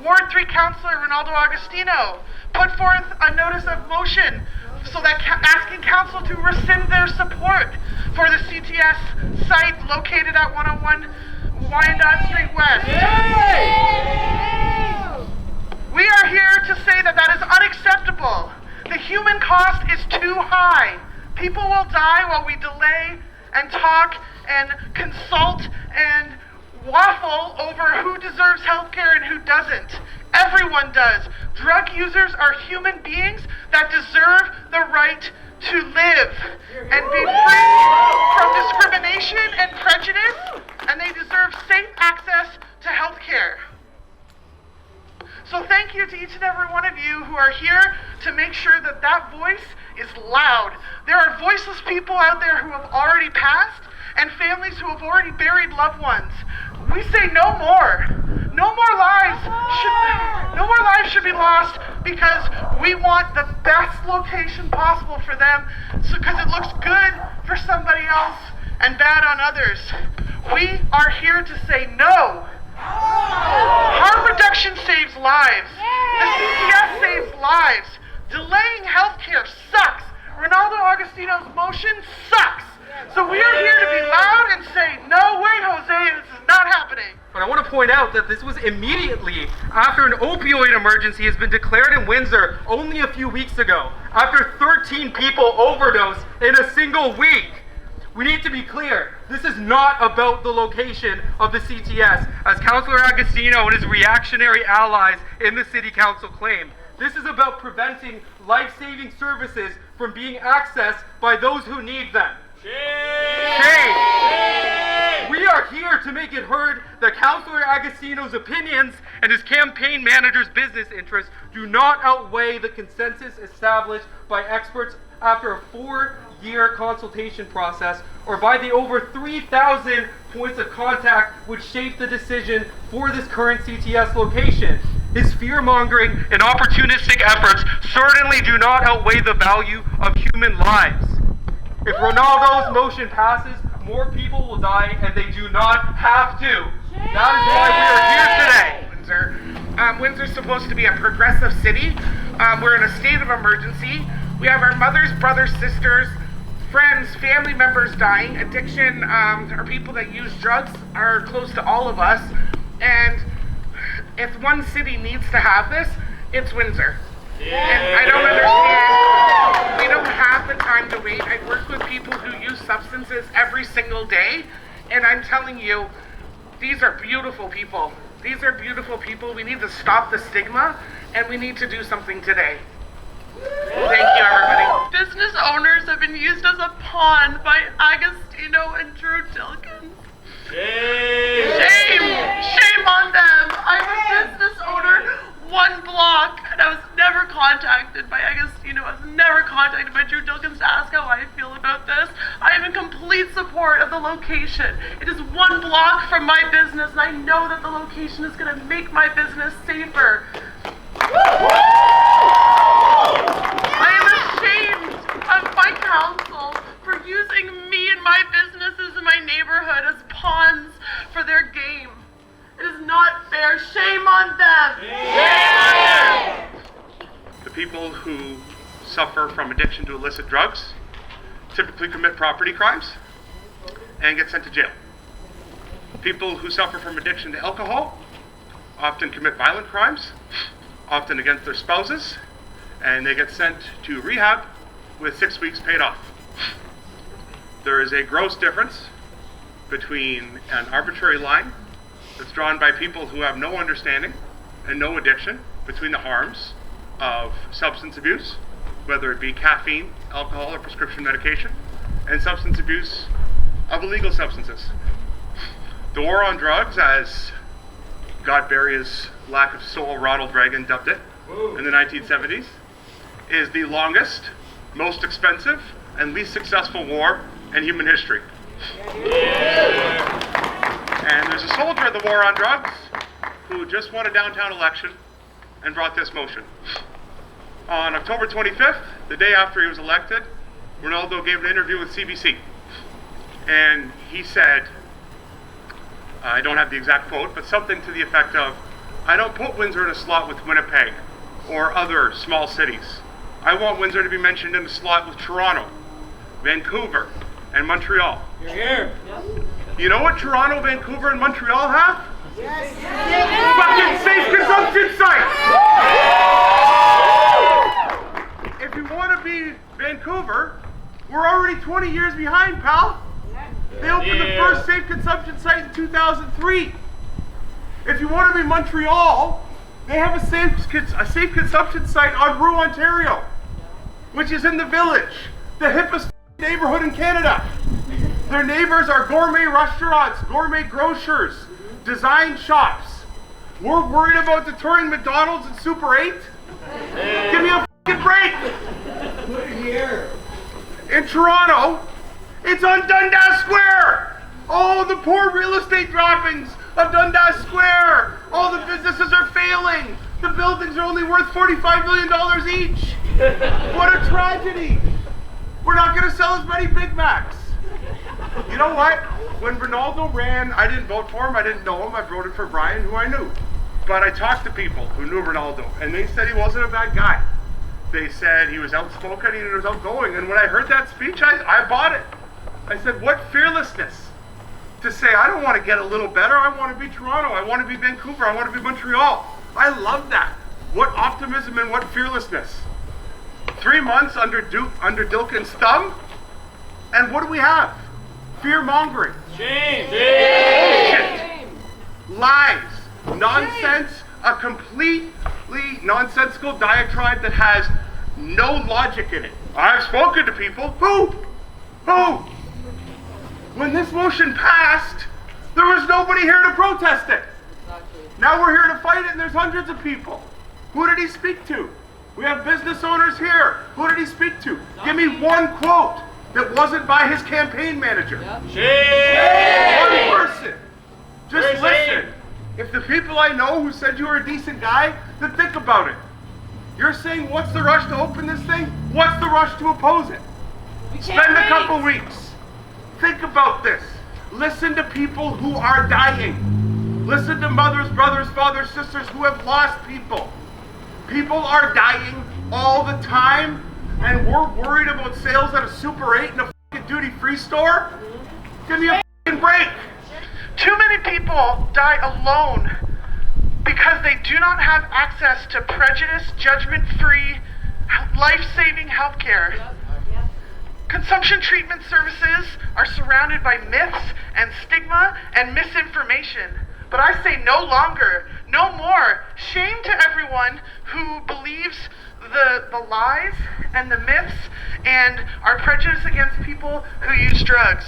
Ward 3 Councillor Ronaldo Agostino put forth a notice of motion so that asking council to rescind their support for the CTS site located at 101 Wyandotte Street West. We are here to say that that is unacceptable. The human cost is too high. People will die while we delay and talk and consult and waffle over who deserves healthcare and who doesn't. Everyone does. Drug users are human beings that deserve the right to live and be free from discrimination and prejudice, and they deserve safe access to healthcare. So thank you to each and every one of you who are here to make sure that that voice is loud. There are voiceless people out there who have already passed and families who have already buried loved ones. We say no more. No more lives should be lost because we want the best location possible for them because it looks good for somebody else and bad on others. We are here to say no. Harm reduction saves lives. The CTS saves lives. Delaying healthcare sucks. Ronaldo Agostino's motion sucks. So we are here to be loud and say, no way, Jose, this is not happening. But I want to point out that this was immediately after an opioid emergency has been declared in Windsor only a few weeks ago, after 13 people overdosed in a single week. We need to be clear, this is not about the location of the CTS, as Councillor Agostino and his reactionary allies in the City Council claim. This is about preventing life-saving services from being accessed by those who need them. Shame! We are here to make it heard that Councillor Agostino's opinions and his campaign manager's business interests do not outweigh the consensus established by experts after a 4-year consultation process or by the over 3,000 points of contact which shaped the decision for this current CTS location. His fear-mongering and opportunistic efforts certainly do not outweigh the value of human lives. If Ronaldo's motion passes, more people will die, and they do not have to. That is why we are here today. Windsor's supposed to be a progressive city. We're in a state of emergency. We have our mothers, brothers, sisters, friends, family members dying. Addiction, or people that use drugs are close to all of us. And if one city needs to have this, it's Windsor. And I don't understand. We don't have the time to wait. I work with people who use substances every single day, and I'm telling you, these are beautiful people. These are beautiful people. We need to stop the stigma, and we need to do something today. Thank you, everybody. Business owners have been used as a pawn by Agostino and Drew Dilkins. Shame on them. I'm a business owner 1 block, and I was never contacted by Agostino. I was never contacted by Drew Dilkins to ask how I feel about this. I am in complete support of the location. It is 1 block from my business, and I know that the location is going to make my business safer. I am ashamed of my council for using me and my businesses in my neighborhood as pawns for their game. It is not fair. Shame on them. Shame on them. The people who suffer from addiction to illicit drugs typically commit property crimes and get sent to jail. People who suffer from addiction to alcohol often commit violent crimes, often against their spouses, and they get sent to rehab with 6 weeks paid off. There is a gross difference between an arbitrary line that's drawn by people who have no understanding and no addiction between the harms of substance abuse, whether it be caffeine, alcohol, or prescription medication, and substance abuse of illegal substances. The war on drugs, as God bury his lack of soul, Ronald Reagan dubbed it in the 1970s, is the longest, most expensive, and least successful war in human history. And there's a soldier of the war on drugs who just won a downtown election and brought this motion. On October 25th, the day after he was elected, Ronaldo gave an interview with CBC. And he said, I don't have the exact quote, but something to the effect of, I don't put Windsor in a slot with Winnipeg or other small cities. I want Windsor to be mentioned in a slot with Toronto, Vancouver, and Montreal. You're here. You know what Toronto, Vancouver, and Montreal have? Fucking safe consumption sites! If you want to be Vancouver, we're already 20 years behind, pal. They opened the first safe consumption site in 2003. If you want to be Montreal, they have a safe consumption site on Rue, Ontario, which is in the Village, the hippest neighborhood in Canada. Their neighbors are gourmet restaurants, gourmet grocers, design shops. We're worried about deterring McDonald's and Super 8? Give me a fucking break! Put it here. In Toronto, it's on Dundas Square! Oh, the poor real estate droppings of Dundas Square! All the businesses are failing! The buildings are only worth $45 million each! What a tragedy! We're not going to sell as many Big Macs! You know what? When Ronaldo ran, I didn't vote for him, I didn't know him, I voted for Brian, who I knew. But I talked to people who knew Ronaldo, and they said he wasn't a bad guy. They said he was outspoken, he was outgoing, and when I heard that speech, I bought it. I said, what fearlessness to say, I don't want to get a little better, I want to be Toronto, I want to be Vancouver, I want to be Montreal. I love that. What optimism and what fearlessness. 3 months under Dilkin's thumb, and what do we have? Fear-mongering. Shame. Bullshit. Lies. Nonsense. A completely nonsensical diatribe that has no logic in it. I've spoken to people. Who? When this motion passed, there was nobody here to protest it. Now we're here to fight it and there's hundreds of people. Who did he speak to? We have business owners here. Who did he speak to? Give me one quote that wasn't by his campaign manager. One person. Just listen. If the people I know who said you were a decent guy, then think about it. You're saying, what's the rush to open this thing? What's the rush to oppose it? Spend a couple weeks. Think about this. Listen to people who are dying. Listen to mothers, brothers, fathers, sisters who have lost people. People are dying all the time, and we're worried about sales at a Super 8 and a fucking duty-free store? Give me a fucking break. Too many people die alone because they do not have access to prejudice, judgment-free, life-saving health care. Consumption treatment services are surrounded by myths and stigma and misinformation. But I say no longer, no more. Shame to everyone who believes the lies and the myths and are prejudiced against people who use drugs.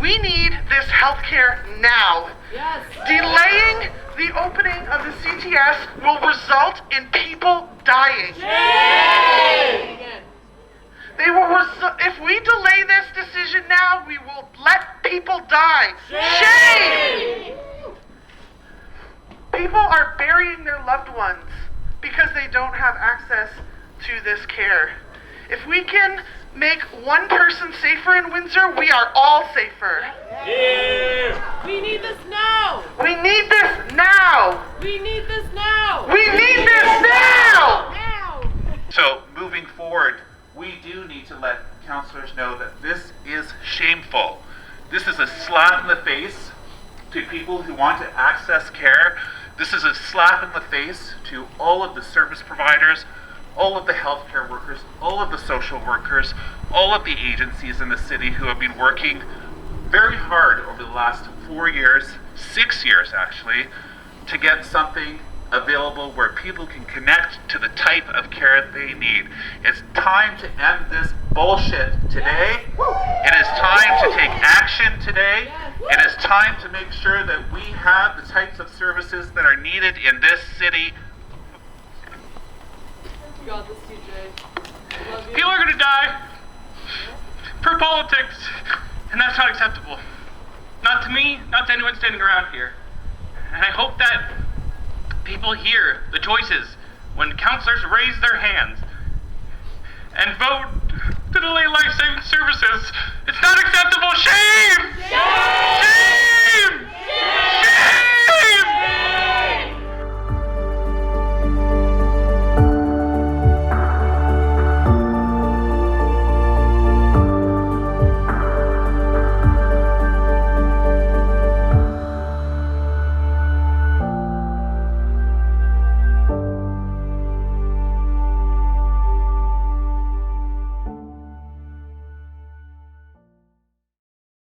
We need this healthcare now. Yes. Delaying the opening of the CTS will result in people dying. They will if we delay this decision now, we will let people die. Shame! People are burying their loved ones because they don't have access to this care. If we can make one person safer in Windsor, we are all safer. We need this now. We need this now. We need this now. We need this now. Now. So, moving forward, we do need to let councillors know that this is shameful. This is a slap in the face to people who want to access care. This is a slap in the face to all of the service providers, all of the healthcare workers, all of the social workers, all of the agencies in the city who have been working very hard over the last 4 years, 6 years actually, to get something available where people can connect to the type of care they need. It's time to end this bullshit today. It is time to take action today. It is time to make sure that we have the types of services that are needed in this city. You got this, TJ. Love you. People are going to die for politics, and that's not acceptable. Not to me, not to anyone standing around here. And I hope that people hear the choices when councillors raise their hands and vote to delay life-saving services. It's not acceptable. Shame! Shame!